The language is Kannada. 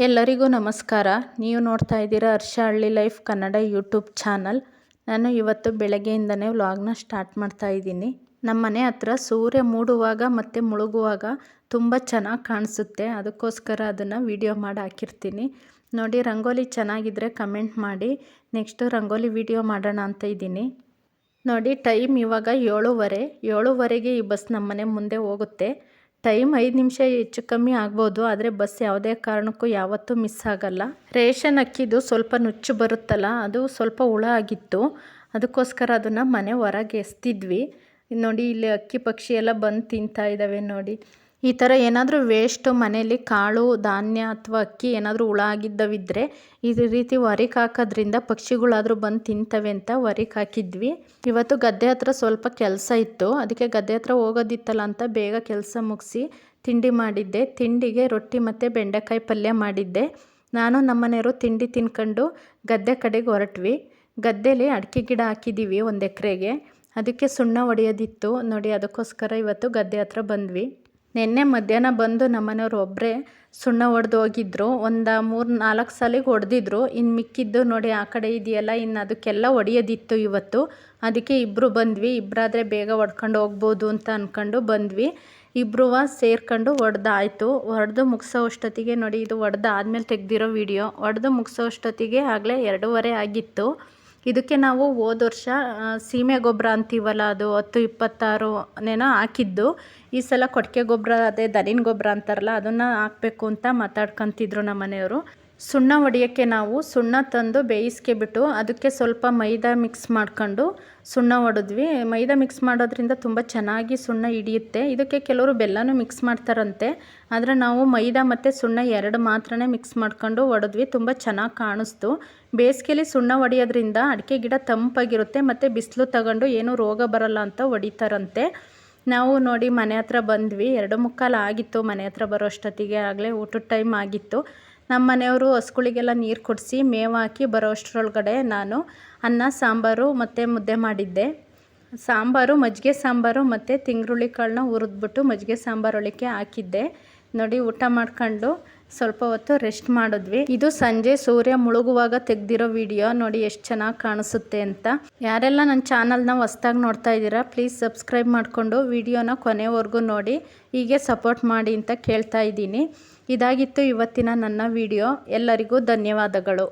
ಎಲ್ಲರಿಗೂ ನಮಸ್ಕಾರ. ನೀವು ನೋಡ್ತಾ ಇದ್ದೀರಾ ಹರ್ಷ ಹಳ್ಳಿ ಲೈಫ್ ಕನ್ನಡ ಯೂಟ್ಯೂಬ್ ಚಾನಲ್. ನಾನು ಇವತ್ತು ಬೆಳಗ್ಗೆಯಿಂದನೇ ವ್ಲಾಗ್ನ ಸ್ಟಾರ್ಟ್ ಮಾಡ್ತಾ ಇದ್ದೀನಿ. ನಮ್ಮ ಮನೆ ಹತ್ರ ಸೂರ್ಯ ಮೂಡುವಾಗ ಮತ್ತು ಮುಳುಗುವಾಗ ತುಂಬ ಚೆನ್ನಾಗಿ ಕಾಣಿಸುತ್ತೆ. ಅದಕ್ಕೋಸ್ಕರ ಅದನ್ನು ವಿಡಿಯೋ ಮಾಡಿ ಹಾಕಿರ್ತೀನಿ. ನೋಡಿ, ರಂಗೋಲಿ ಚೆನ್ನಾಗಿದ್ದರೆ ಕಮೆಂಟ್ ಮಾಡಿ. ನೆಕ್ಸ್ಟು ರಂಗೋಲಿ ವಿಡಿಯೋ ಮಾಡೋಣ ಅಂತ ಇದ್ದೀನಿ. ನೋಡಿ, ಟೈಮ್ ಇವಾಗ 7:30 ಈ ಬಸ್ ನಮ್ಮ ಮನೆ ಮುಂದೆ ಹೋಗುತ್ತೆ. ಟೈಮ್ 5 ನಿಮಿಷ ಹೆಚ್ಚು ಕಮ್ಮಿ ಆಗ್ಬೋದು, ಆದರೆ ಬಸ್ ಯಾವುದೇ ಕಾರಣಕ್ಕೂ ಯಾವತ್ತೂ ಮಿಸ್ ಆಗಲ್ಲ. ರೇಷನ್ ಅಕ್ಕಿದು ಸ್ವಲ್ಪ ನುಚ್ಚು ಬರುತ್ತಲ್ಲ, ಅದು ಸ್ವಲ್ಪ ಹುಳ ಆಗಿತ್ತು. ಅದಕ್ಕೋಸ್ಕರ ಅದನ್ನು ಮನೆ ಹೊರಗೆ ಎಸ್ತಿದ್ವಿ. ನೋಡಿ, ಇಲ್ಲಿ ಅಕ್ಕಿ ಪಕ್ಷಿ ಎಲ್ಲ ಬಂದು ತಿಂತಾ ಇದ್ದಾವೆ ನೋಡಿ. ಈ ಥರ ಏನಾದರೂ ವೇಸ್ಟು ಮನೇಲಿ ಕಾಳು ಧಾನ್ಯ ಅಥವಾ ಅಕ್ಕಿ ಏನಾದರೂ ಹುಳ ಆಗಿದ್ದವಿದ್ದರೆ ಈ ರೀತಿ ಹೊರಗೆ ಹಾಕೋದ್ರಿಂದ ಪಕ್ಷಿಗಳಾದರೂ ಬಂದು ತಿಂತವೆ ಅಂತ ಹೊರಗೆ ಹಾಕಿದ್ವಿ. ಇವತ್ತು ಗದ್ದೆ ಹತ್ರ ಸ್ವಲ್ಪ ಕೆಲಸ ಇತ್ತು, ಅದಕ್ಕೆ ಗದ್ದೆ ಹತ್ರ ಹೋಗೋದಿತ್ತಲ್ಲ ಅಂತ ಬೇಗ ಕೆಲಸ ಮುಗಿಸಿ ತಿಂಡಿ ಮಾಡಿದ್ದೆ. ತಿಂಡಿಗೆ ರೊಟ್ಟಿ ಮತ್ತು ಬೆಂಡೆಕಾಯಿ ಪಲ್ಯ ಮಾಡಿದ್ದೆ. ನಾನು ನಮ್ಮನೆಯವರು ತಿಂಡಿ ತಿನ್ಕೊಂಡು ಗದ್ದೆ ಕಡೆಗೆ ಹೊರಟ್ವಿ. ಗದ್ದೆಲಿ ಅಡಿಕೆ ಗಿಡ ಹಾಕಿದ್ದೀವಿ 1 ಎಕರೆಗೆ. ಅದಕ್ಕೆ ಸುಣ್ಣ ಹೊಡೆಯೋದಿತ್ತು ನೋಡಿ, ಅದಕ್ಕೋಸ್ಕರ ಇವತ್ತು ಗದ್ದೆ ಹತ್ರ ಬಂದ್ವಿ. ನಿನ್ನೆ ಮಧ್ಯಾಹ್ನ ಬಂದು ನಮ್ಮನೆಯವರು ಒಬ್ಬರೇ ಸುಣ್ಣ ಹೊಡೆದು ಹೋಗಿದ್ರು. ಒಂದು 3-4 ಸಲಿಗೆ ಹೊಡೆದಿದ್ರು. ಇನ್ನು ಮಿಕ್ಕಿದ್ದು ನೋಡಿ ಆ ಕಡೆ ಇದೆಯಲ್ಲ, ಇನ್ನು ಅದಕ್ಕೆಲ್ಲ ಹೊಡೆಯೋದಿತ್ತು ಇವತ್ತು. ಅದಕ್ಕೆ ಇಬ್ಬರು ಬಂದ್ವಿ. ಇಬ್ಬರಾದರೆ ಬೇಗ ಹೊಡ್ಕೊಂಡು ಹೋಗ್ಬೋದು ಅಂತ ಅಂದ್ಕೊಂಡು ಬಂದ್ವಿ. ಇಬ್ಬರು ಸೇರ್ಕೊಂಡು ಹೊಡೆದಾಯಿತು. ಹೊಡೆದು ಮುಗಿಸೋ ಅಷ್ಟೊತ್ತಿಗೆ ನೋಡಿ, ಇದು ಹೊಡೆದು ಆದಮೇಲೆ ತೆಗೆದಿರೋ ವಿಡಿಯೋ. ಹೊಡೆದು ಮುಗಿಸೋ ಅಷ್ಟೊತ್ತಿಗೆ ಆಗಲೇ 2:30 ಆಗಿತ್ತು. ಇದಕ್ಕೆ ನಾವು ಹೋದ ವರ್ಷ ಸೀಮೆ ಗೊಬ್ಬರ ಅಂತೀವಲ್ಲ, ಅದು 10-26 ಹಾಕಿದ್ದು. ಈ ಸಲ ಕೊಟ್ಟಿಗೆ ಗೊಬ್ಬರ, ಅದೇ ದನಿನ ಗೊಬ್ಬರ ಅಂತಾರಲ್ಲ, ಅದನ್ನು ಹಾಕಬೇಕು ಅಂತ ಮಾತಾಡ್ಕೊತಿದ್ರು ನಮ್ಮ ಮನೆಯವರು. ಸುಣ್ಣ ಹೊಡಿಯೋಕ್ಕೆ ನಾವು ಸುಣ್ಣ ತಂದು ಬೇಯಿಸ್ಕೆಬಿಟ್ಟು ಅದಕ್ಕೆ ಸ್ವಲ್ಪ ಮೈದಾ ಮಿಕ್ಸ್ ಮಾಡ್ಕೊಂಡು ಸುಣ್ಣ ಹೊಡೆದ್ವಿ. ಮೈದಾ ಮಿಕ್ಸ್ ಮಾಡೋದ್ರಿಂದ ತುಂಬ ಚೆನ್ನಾಗಿ ಸುಣ್ಣ ಹಿಡಿಯುತ್ತೆ. ಇದಕ್ಕೆ ಕೆಲವರು ಬೆಲ್ಲನೂ ಮಿಕ್ಸ್ ಮಾಡ್ತಾರಂತೆ, ಆದರೆ ನಾವು ಮೈದಾ ಮತ್ತು ಸುಣ್ಣ 2 ಮಾತ್ರನೇ ಮಿಕ್ಸ್ ಮಾಡ್ಕೊಂಡು ಹೊಡೆದ್ವಿ. ತುಂಬ ಚೆನ್ನಾಗಿ ಕಾಣಿಸ್ತು. ಬೇಸಿಗೆಯಲ್ಲಿ ಸುಣ್ಣ ಹೊಡೆಯೋದ್ರಿಂದ ಅಡಿಕೆ ಗಿಡ ತಂಪಾಗಿರುತ್ತೆ ಮತ್ತು ಬಿಸಿಲು ತಗೊಂಡು ಏನೂ ರೋಗ ಬರಲ್ಲ ಅಂತ ಹೊಡಿತಾರಂತೆ. ನಾವು ನೋಡಿ ಮನೆ ಹತ್ರ ಬಂದ್ವಿ. 2:45 ಆಗಿತ್ತು ಮನೆ ಹತ್ರ ಬರೋ ಅಷ್ಟೊತ್ತಿಗೆ. ಆಗಲೇ ಊಟದ ಟೈಮ್ ಆಗಿತ್ತು. ನಮ್ಮ ಮನೆಯವರು ಹಸುಗಳಿಗೆಲ್ಲ ನೀರು ಕುಡಿಸಿ ಮೇವು ಹಾಕಿ ಬರೋ ಅಷ್ಟರೊಳಗಡೆ ನಾನು ಅನ್ನ ಸಾಂಬಾರು ಮತ್ತು ಮುದ್ದೆ ಮಾಡಿದ್ದೆ. ಸಾಂಬಾರು ಮಜ್ಜಿಗೆ ಸಾಂಬಾರು ಮತ್ತು ತಿಂಗ್ರುಳ್ಳಿ ಕಾಳನ್ನ ಹುರಿದ್ಬಿಟ್ಟು ಮಜ್ಜಿಗೆ ಸಾಂಬಾರೊಳಕ್ಕೆ ಹಾಕಿದ್ದೆ. ನೋಡಿ, ಊಟ ಮಾಡ್ಕೊಂಡು ಸ್ವಲ್ಪ ಹೊತ್ತು ರೆಸ್ಟ್ ಮಾಡಿದ್ವಿ. ಇದು ಸಂಜೆ ಸೂರ್ಯ ಮುಳುಗುವಾಗ ತೆಗೆದಿರೋ ವಿಡಿಯೋ. ನೋಡಿ ಎಷ್ಟು ಚೆನ್ನಾಗಿ ಕಾಣಿಸುತ್ತೆ ಅಂತ. ಯಾರೆಲ್ಲ ನನ್ನ ಚಾನಲ್ನ ಹೊಸ್ದಾಗಿ ನೋಡ್ತಾ ಇದ್ದೀರಾ, ಪ್ಲೀಸ್ ಸಬ್ಸ್ಕ್ರೈಬ್ ಮಾಡಿಕೊಂಡು ವಿಡಿಯೋನ ಕೊನೆವರೆಗೂ ನೋಡಿ, ಹೀಗೆ ಸಪೋರ್ಟ್ ಮಾಡಿ ಅಂತ ಕೇಳ್ತಾ ಇದ್ದೀನಿ. ಇದಾಗಿತ್ತು ಇವತ್ತಿನ ನನ್ನ ವಿಡಿಯೋ. ಎಲ್ಲರಿಗೂ ಧನ್ಯವಾದಗಳು.